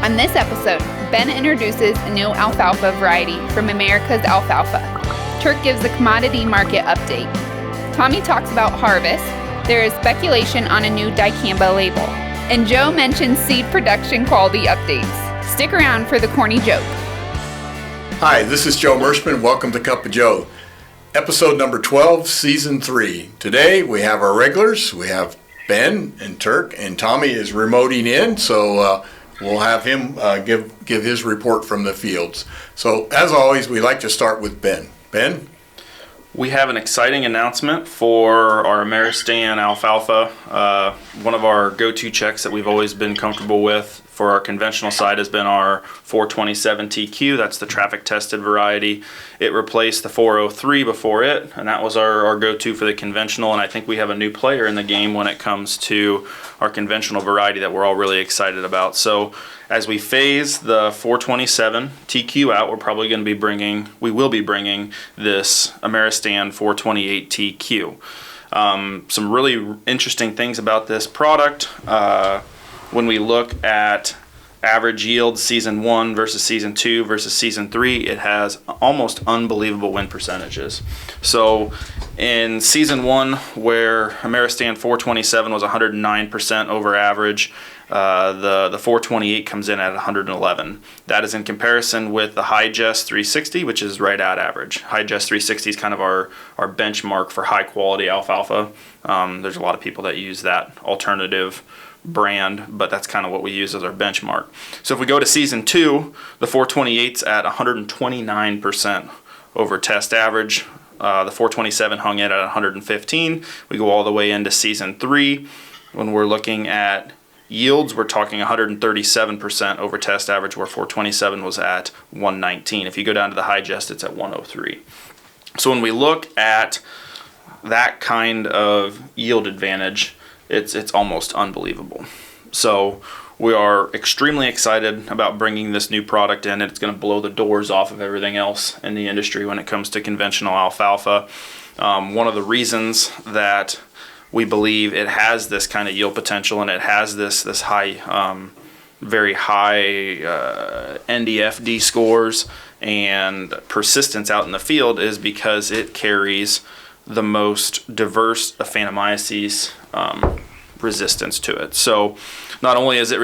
On this episode, Ben introduces a new alfalfa variety from America's Alfalfa. Turk gives a commodity market update. Tommy talks about harvest. There is speculation on a new Dicamba label. And Joe mentions seed production quality updates. Stick around for the corny joke. Hi, this is Joe Mershman. Welcome to Cup of Joe. Episode number 12, Season 3. Today we have our regulars. We have Ben and Turk, and Tommy is remoting in, so we'll have him give his report from the fields. So, as always, we like to start with Ben. Ben? We have an exciting announcement for our Ameristan Alfalfa. One of our go-to checks that we've always been comfortable with for our conventional side has been our 427 TQ. That's the traffic-tested variety. It replaced the 403 before it, and that was our go-to for the conventional. And I think we have a new player in the game when it comes to our conventional variety that we're all really excited about. So as we phase the 427 TQ out, we will be bringing this Ameristan 428 TQ. Some really interesting things about this product. When we look at average yield season 1 versus season 2 versus season 3, it has almost unbelievable win percentages. So in season 1, where Ameristan 427 was 109% over average, the 428 comes in at 111. That is in comparison with the High-Gest 360, which is right at average. High-Gest 360 is kind of our benchmark for high quality alfalfa. There's a lot of people that use that alternative brand, but that's kind of what we use as our benchmark. So if we go to season 2, the 428's at 129% over test average. The 427 hung in at 115. We go all the way into season 3. When we're looking at yields, we're talking 137% over test average, where 427 was at 119. If you go down to the High-Gest, it's at 103. So when we look at that kind of yield advantage, it's almost unbelievable. So we are extremely excited about bringing this new product in. It's going to blow the doors off of everything else in the industry when it comes to conventional alfalfa. One of the reasons that we believe it has this kind of yield potential and it has this high, very high NDFD scores and persistence out in the field is because it carries the most diverse Aphanomyces resistance to it. So not only is it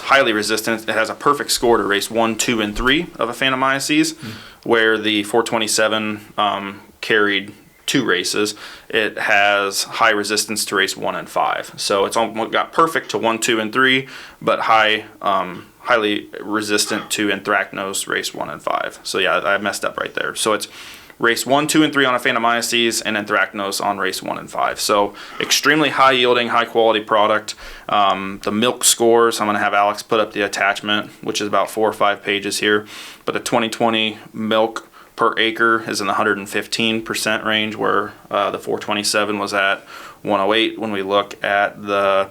highly resistant, it has a perfect score to race 1, 2, and 3 of Aphanomyces, where the 427 carried 2 races. It has high resistance to race 1 and 5. So it's got perfect to 1, 2, and 3, but highly resistant to anthracnose race 1 and 5. So yeah, I messed up right there. So it's race 1, 2, and 3 on Aphanomyces and anthracnose on race 1 and 5. So extremely high yielding, high quality product. The milk scores, I'm going to have Alex put up the attachment, which is about 4 or 5 pages here. But the 2020 milk per acre is in the 115% range, where the 427 was at 108. When we look at the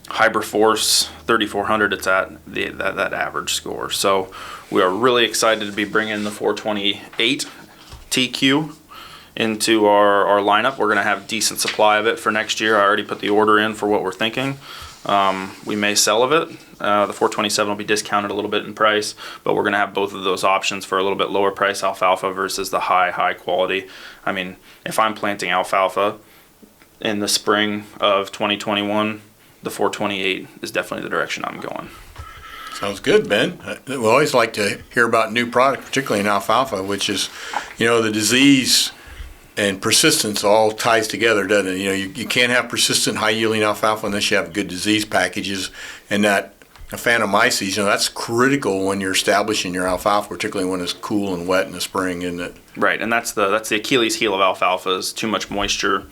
Hyperforce 3400, it's at that average score. So we are really excited to be bringing the 428 TQ into our lineup. We're going to have decent supply of it for next year. I already put the order in for what we're thinking. We may sell of it. The 427 will be discounted a little bit in price, but we're going to have both of those options for a little bit lower price alfalfa versus the high quality. I mean, if I'm planting alfalfa in the spring of 2021, the 428 is definitely the direction I'm going. Sounds good, Ben. We always like to hear about new products, particularly in alfalfa, which is, the disease and persistence all ties together, doesn't it? You can't have persistent, high-yielding alfalfa unless you have good disease packages, and that Aphanomyces, that's critical when you're establishing your alfalfa, particularly when it's cool and wet in the spring, isn't it? Right, and that's the Achilles heel of alfalfa is too much moisture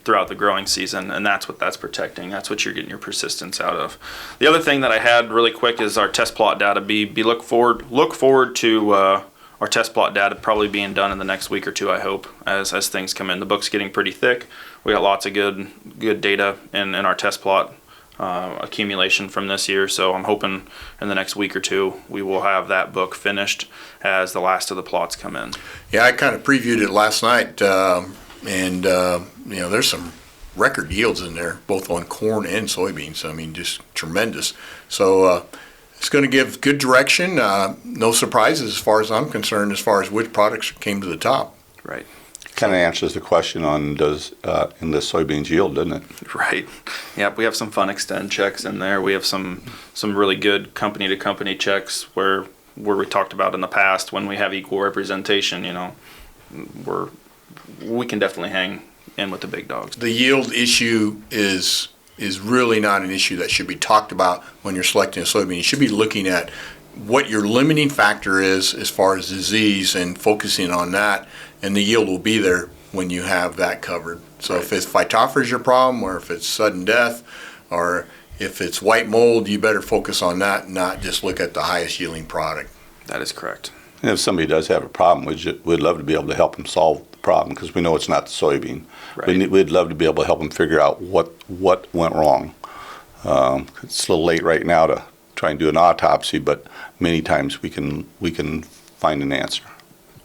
throughout the growing season, and that's what that's protecting. That's what you're getting your persistence out of. The other thing that I had really quick is our test plot data. Look forward to our test plot data probably being done in the next week or two, I hope, as things come in. The book's getting pretty thick. We got lots of good data in our test plot accumulation from this year, so I'm hoping in the next week or two we will have that book finished as the last of the plots come in. Yeah, I kind of previewed it last night, and there's some record yields in there, both on corn and soybeans. I mean, just tremendous. So it's going to give good direction. No surprises as far as I'm concerned, as far as which products came to the top. Right. Kind of answers the question on in the soybeans yield, doesn't it? Right. Yep. We have some fun extend checks in there. We have some really good company to company checks where we talked about in the past when we have equal representation. We can definitely hang in with the big dogs. The yield issue is really not an issue that should be talked about when you're selecting a soybean. You should be looking at what your limiting factor is as far as disease and focusing on that, and the yield will be there when you have that covered. So Right. if it's Phytophthora is your problem, or if it's sudden death, or if it's white mold, you better focus on that and not just look at the highest yielding product. That is correct. And if somebody does have a problem, we'd love to be able to help them solve the problem because we know it's not the soybean. Right. We'd love to be able to help them figure out what went wrong. It's a little late right now to try and do an autopsy, but many times we can find an answer.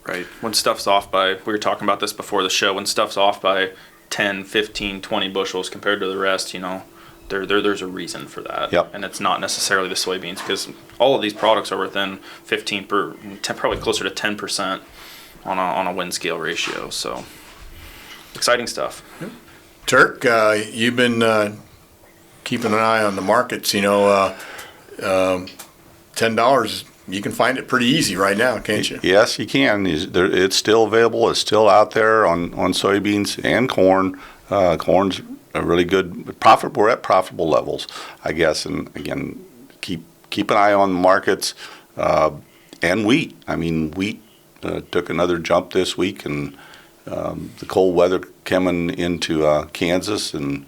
Right. When stuff's off by, we were talking about this before the show, when stuff's off by 10, 15, 20 bushels compared to the rest, there's a reason for that. Yep. And it's not necessarily the soybeans because all of these products are within 10, probably closer to 10% on a win scale ratio. So exciting stuff. Turk, you've been keeping an eye on the markets. $10, you can find it pretty easy right now, can't you? Yes, you can. It's still available. It's still out there on soybeans and corn. Corn's a really good profit. We're at profitable levels, I guess. And again, keep an eye on the markets and wheat. I mean, wheat took another jump this week, and the cold weather coming into Kansas, and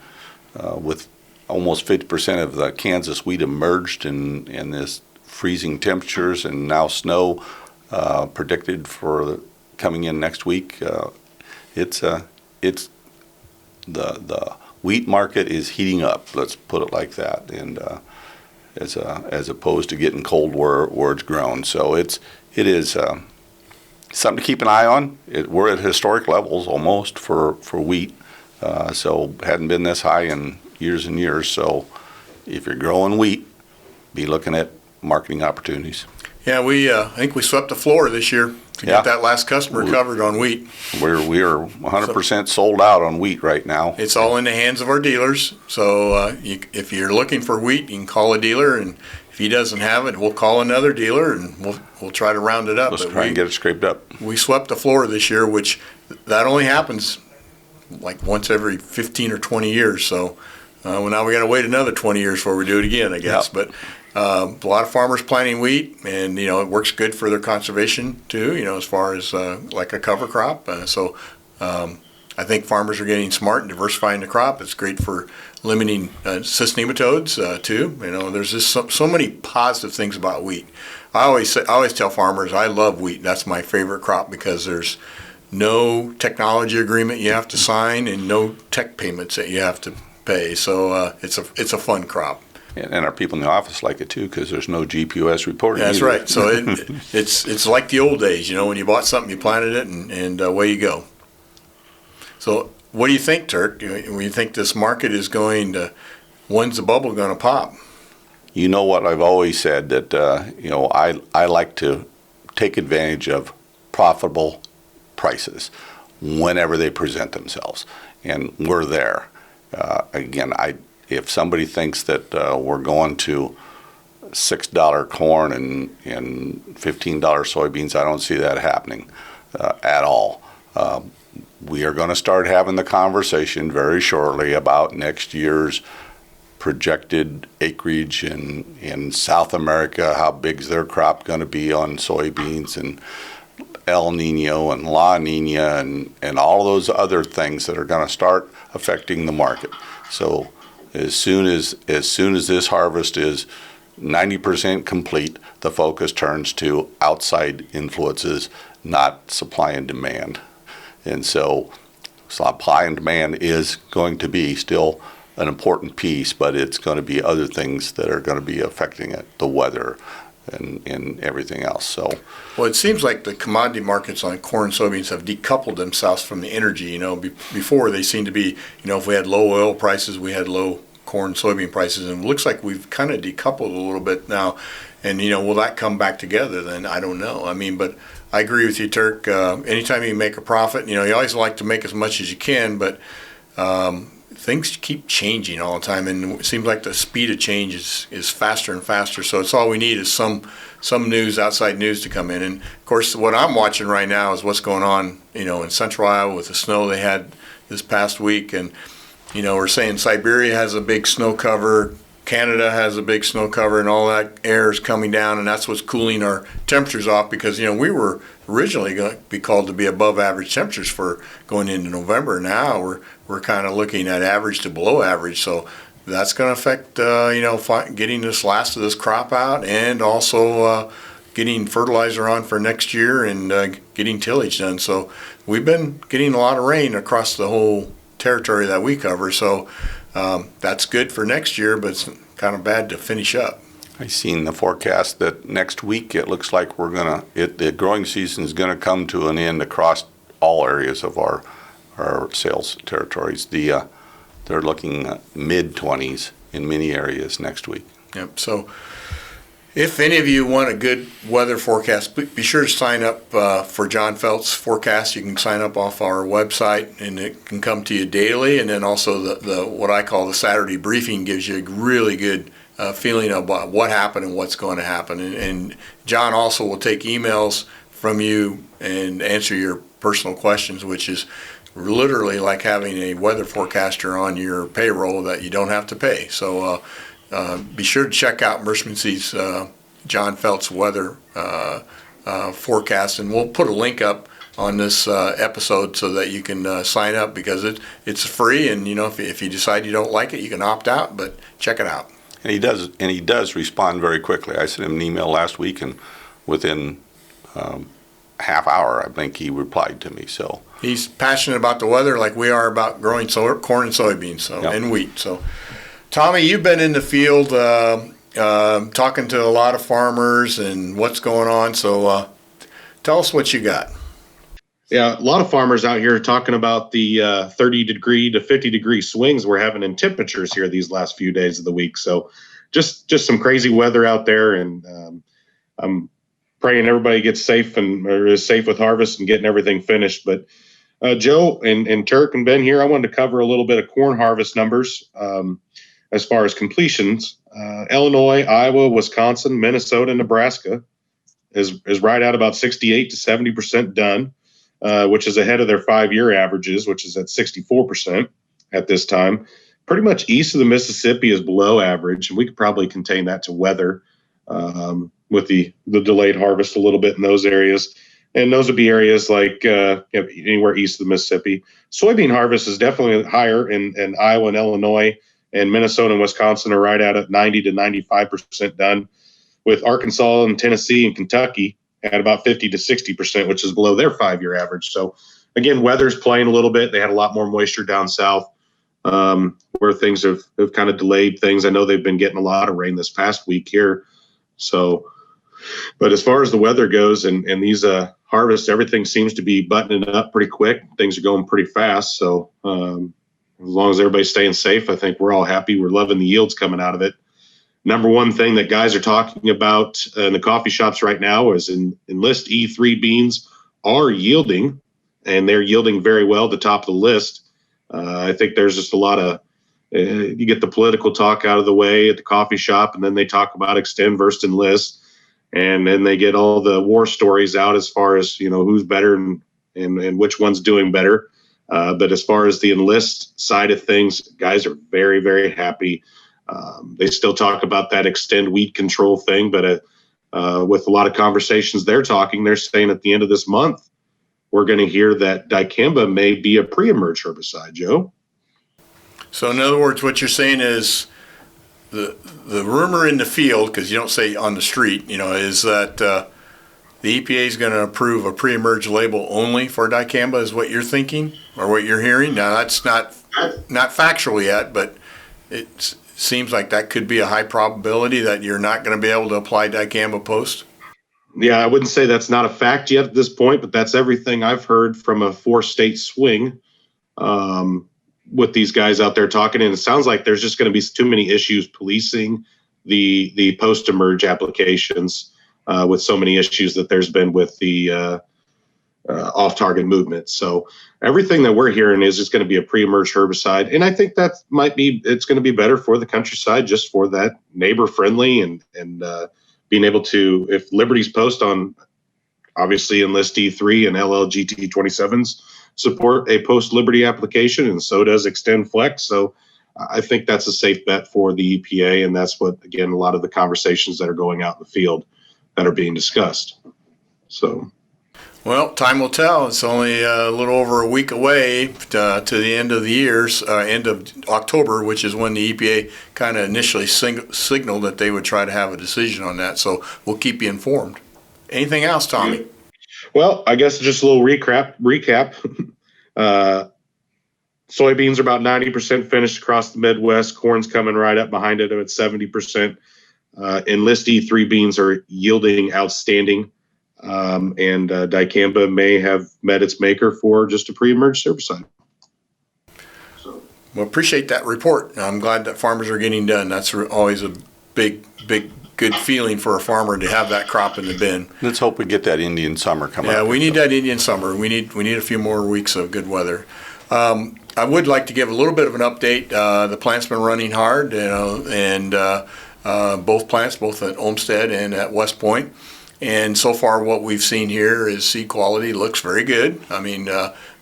with almost 50% of the Kansas wheat emerged in this freezing temperatures, and now snow predicted for coming in next week. It's the wheat market is heating up. Let's put it like that, and as opposed to getting cold where it's grown. So it is something to keep an eye on. We're at historic levels almost for wheat. So hadn't been this high in years and years. So if you're growing wheat, be looking at marketing opportunities. Yeah, I think we swept the floor this year to get that last customer covered on wheat. We are 100% sold out on wheat right now. It's all in the hands of our dealers. So if you're looking for wheat, you can call a dealer, and if he doesn't have it, we'll call another dealer, and we'll try to round it up. Let's try and get it scraped up. We swept the floor this year, which that only happens like once every 15 or 20 years. So now we got to wait another 20 years before we do it again, I guess. Yep. But a lot of farmers planting wheat, and it works good for their conservation too. As far as like a cover crop. I think farmers are getting smart and diversifying the crop. It's great for limiting cyst nematodes too. There's just so many positive things about wheat. I always tell farmers I love wheat. That's my favorite crop because there's no technology agreement you have to sign and no tech payments that you have to pay. So it's a fun crop. And our people in the office like it too because there's no GPS reporting. That's either. right. So it's like the old days. When you bought something, you planted it, and away you go. So what do you think, Turk? Do you think this market is going to? When's the bubble going to pop? You know what I've always said that I like to take advantage of profitable prices whenever they present themselves, and we're there. Again, if somebody thinks that we're going to $6 corn and $15 soybeans, I don't see that happening at all. We are going to start having the conversation very shortly about next year's projected acreage in South America, how big's their crop going to be on soybeans, and El Nino and La Nina and all those other things that are going to start affecting the market. So as soon as this harvest is 90% complete, the focus turns to outside influences, not supply and demand. And so supply and demand is going to be still an important piece, but it's going to be other things that are going to be affecting it, the weather and everything else. So, well, it seems like the commodity markets on corn and soybeans have decoupled themselves from the energy. Before they seemed to be, if we had low oil prices, we had low corn, soybean prices, and it looks like we've kind of decoupled a little bit now. And, will that come back together then? I don't know. I mean, but I agree with you, Turk. Anytime you make a profit, you always like to make as much as you can, but things keep changing all the time, and it seems like the speed of change is faster and faster. So it's all we need is some news, outside news to come in. And of course, what I'm watching right now is what's going on, in central Iowa with the snow they had this past week. And, we're saying Siberia has a big snow cover, Canada has a big snow cover, and all that air is coming down, and that's what's cooling our temperatures off because, we were originally going to be called to be above average temperatures for going into November. Now we're kind of looking at average to below average, so that's going to affect, getting this last of this crop out and also getting fertilizer on for next year and getting tillage done. So we've been getting a lot of rain across the whole territory that we cover, so that's good for next year, but it's kind of bad to finish up. I seen the forecast that next week it looks like the growing season is gonna come to an end across all areas of our sales territories. They're looking at mid-20s in many areas next week. Yep. So if any of you want a good weather forecast, be sure to sign up for John Felt's forecast. You can sign up off our website, and it can come to you daily. And then also the what I call the Saturday briefing gives you a really good feeling about what happened and what's going to happen. And John also will take emails from you and answer your personal questions, which is literally like having a weather forecaster on your payroll that you don't have to pay. So be sure to check out Mershmancy's John Felt's weather forecast, and we'll put a link up on this episode so that you can sign up because it's free, and if you decide you don't like it, you can opt out, but check it out. And he does respond very quickly. I sent him an email last week, and within half hour, I think he replied to me. So he's passionate about the weather, like we are about growing corn and soybeans, Yep. and wheat. So, Tommy, you've been in the field talking to a lot of farmers and what's going on. So, tell us what you got. Yeah, a lot of farmers out here are talking about the 30-degree to 50-degree swings we're having in temperatures here these last few days of the week. So just some crazy weather out there, and I'm praying everybody gets safe or is safe with harvest and getting everything finished. But Joe and Turk and Ben here, I wanted to cover a little bit of corn harvest numbers as far as completions. Illinois, Iowa, Wisconsin, Minnesota, Nebraska is right at about 68 to 70% done. Which is ahead of their 5-year averages, which is at 64% at this time. Pretty much east of the Mississippi is below average, and we could probably contain that to weather with the delayed harvest a little bit in those areas. And those would be areas like anywhere east of the Mississippi. Soybean harvest is definitely higher in Iowa and Illinois, and Minnesota and Wisconsin are right at 90 to 95% done, with Arkansas and Tennessee and Kentucky at about 50 to 60%, which is below their 5-year average. So again, weather's playing a little bit. They had a lot more moisture down south where things have kind of delayed things. I know they've been getting a lot of rain this past week here. So, but as far as the weather goes and these harvests, everything seems to be buttoning up pretty quick. Things are going pretty fast. So as long as everybody's staying safe, I think we're all happy. We're loving the yields coming out of it. Number one thing that guys are talking about in the coffee shops right now is Enlist E3 beans are yielding, and they're yielding very well at the top of the list. I think there's just a lot of you get the political talk out of the way at the coffee shop, and then they talk about Extend versus Enlist, and then they get all the war stories out as far as who's better and which one's doing better. But as far as the Enlist side of things, guys are very, very happy. They still talk about that Extend weed control thing, but with a lot of conversations they're saying at the end of this month, we're going to hear that Dicamba may be a pre-emerge herbicide, Joe. So in other words, what you're saying is the rumor in the field, because you don't say on the street, is that the EPA is going to approve a pre-emerge label only for Dicamba, is what you're thinking or what you're hearing. Now that's not factual yet, but it seems like that could be a high probability that you're not going to be able to apply Dicamba post. Yeah, I wouldn't say that's not a fact yet at this point, but that's everything I've heard from a 4-state swing. with these guys out there talking, and it sounds like there's just going to be too many issues policing the post-emerge applications with so many issues that there's been with the off-target movement. So everything that we're hearing is it's going to be a pre-emerge herbicide, and I think it's going to be better for the countryside, just for that neighbor-friendly and being able to, if Liberty's post on obviously Enlist E3 and LLGT 27s support a post-Liberty application, and so does Extend Flex. So I think that's a safe bet for the EPA, and that's what, again, a lot of the conversations that are going out in the field that are being discussed. So, well, time will tell. It's only a little over a week away to the end of the year's end of October, which is when the EPA kind of initially signaled that they would try to have a decision on that. So we'll keep you informed. Anything else, Tommy? Well, I guess just a little recap. Soybeans are about 90% finished across the Midwest. Corn's coming right up behind it at 70%. Enlist E3 beans are yielding outstanding. And Dicamba may have met its maker for just a pre-emerge herbicide. Well, appreciate that report. I'm glad that farmers are getting done. That's always a big, good feeling for a farmer to have that crop in the bin. Let's hope we get that Indian summer coming up. Yeah, we need that Indian summer. We need a few more weeks of good weather. I would like to give a little bit of an update. The plant's been running hard, and both plants, both at Olmsted and at West Point. And so far what we've seen here is seed quality looks very good. I mean,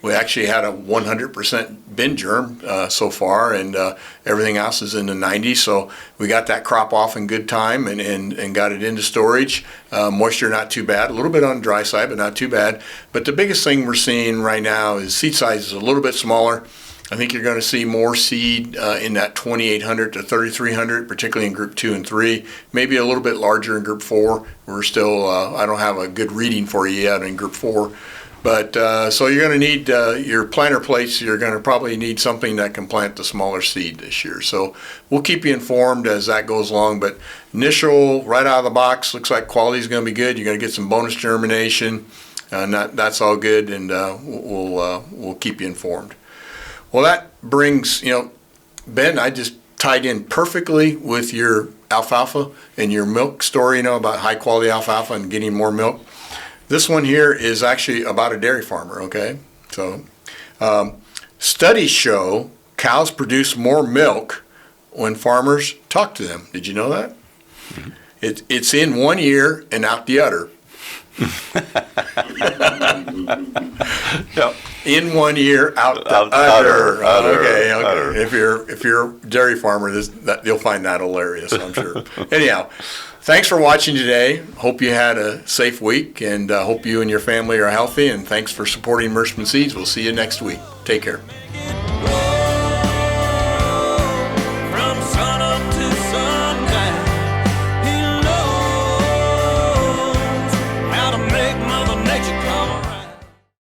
we actually had a 100% bin germ so far, and everything else is in the 90s. So we got that crop off in good time and got it into storage. Moisture not too bad, a little bit on the dry side, but not too bad. But the biggest thing we're seeing right now is seed size is a little bit smaller. I think you're going to see more seed in that 2,800 to 3,300, particularly in Group 2 and 3. Maybe a little bit larger in Group 4. We're still, I don't have a good reading for you yet in Group 4. But so you're going to need your planter plates. You're going to probably need something that can plant the smaller seed this year. So we'll keep you informed as that goes along. But initial, right out of the box, looks like quality is going to be good. You're going to get some bonus germination. That's all good, and we'll keep you informed. Well, that brings, Ben, I just tied in perfectly with your alfalfa and your milk story, about high quality alfalfa and getting more milk. This one here is actually about a dairy farmer, okay? So, studies show cows produce more milk when farmers talk to them. Did you know that? Mm-hmm. It's in one ear and out the other. Yep. In one ear, out the other. Okay. If you're a dairy farmer, you'll find that hilarious, I'm sure. Anyhow, thanks for watching today. Hope you had a safe week, and hope you and your family are healthy. And thanks for supporting Mershman Seeds. We'll see you next week. Take care.